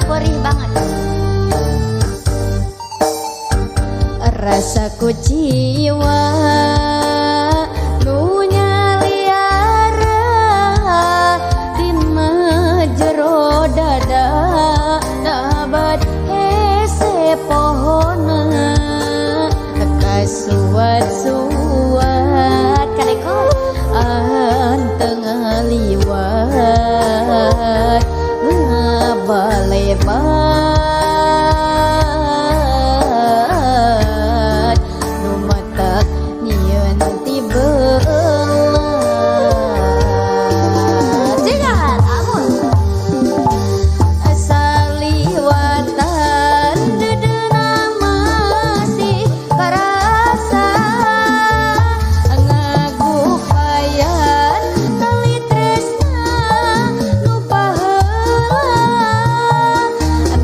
perih banget. Rasaku jiwa nu nyaliara di majero dada nabat hese pohona kasuat-suat kadeko anteng liwat ngabalebat nu mata nyieun tibelat jangan amun saliwatan dedeuna masih karasa ngagupayan tali tresna nu paheula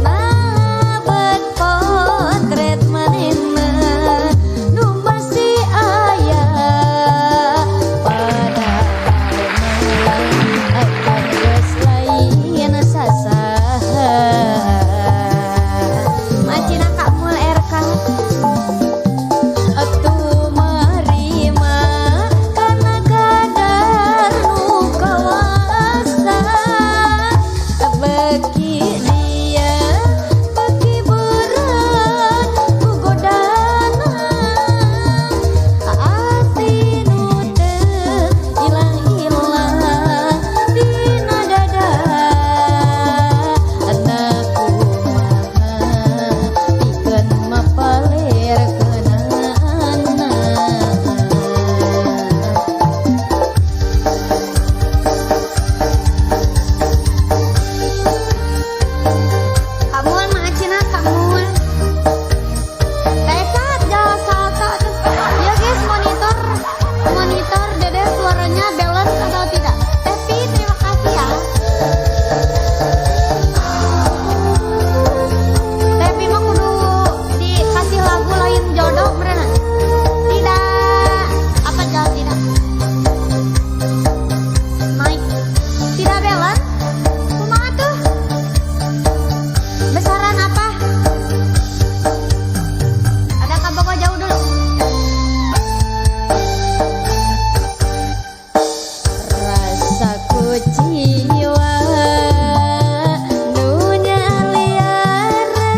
nabat potret manehna nu masih aya pada akan geus lain sasaha macina kamul RK atuh marima kana kadar nu kawasa bagi dia bagi berat ku godana ati nu teu ilang-ilang dina dada anakku maha pikeun mapaler keunana. Kamul macina kamul tekat jalan salto ya guys, monitor dede suaranya balance atau tidak. Tapi terima kasih ya. Tapi mah kudu dikasih lagu lain jodoh beneran tidak apa jalan tidak naik tidak balance kumaha tuh besaran apa ada kaboko jauh dulu. Rasaku jiwa nu nyaliara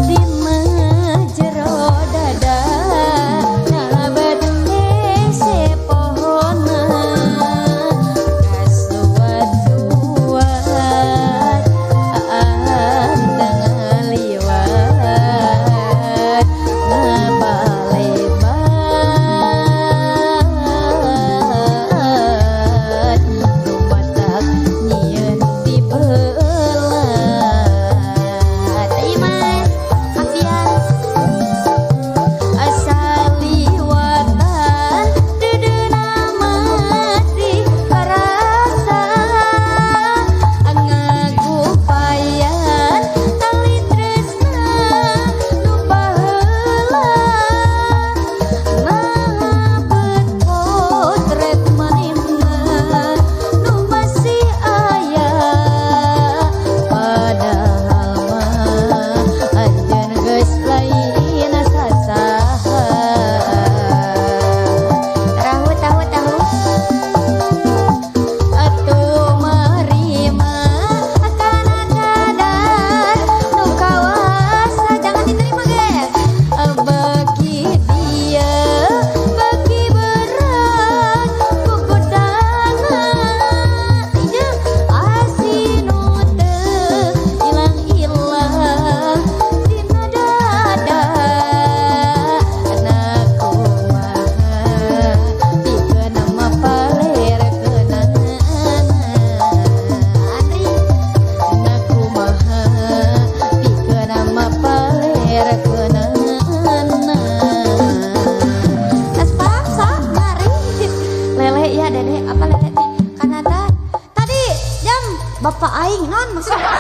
di majero dada nabat hese pohona kasuat-suat anteng liwat ngabalebat rumatak nyieun tibelat. Iman kasihan saliwatan dedeuna masih karasa ngagupayan tali tresna nu paheula nabat potret manehna nu masih aya padahal mah anjeun geus lain sasaha. Tahu atuh marima kana kadar nu kawasa jangan diterima guys bagi dia bagi berat ku godana ieu asinu teu ilang-ilang dina dada anakku maha pikeun mapaler keunana. Andri anakku maha pikeun mapaler keunana. Tas paksa nyari lele ya dede apa lele teh kana tadi jam bapak aing non maksudnya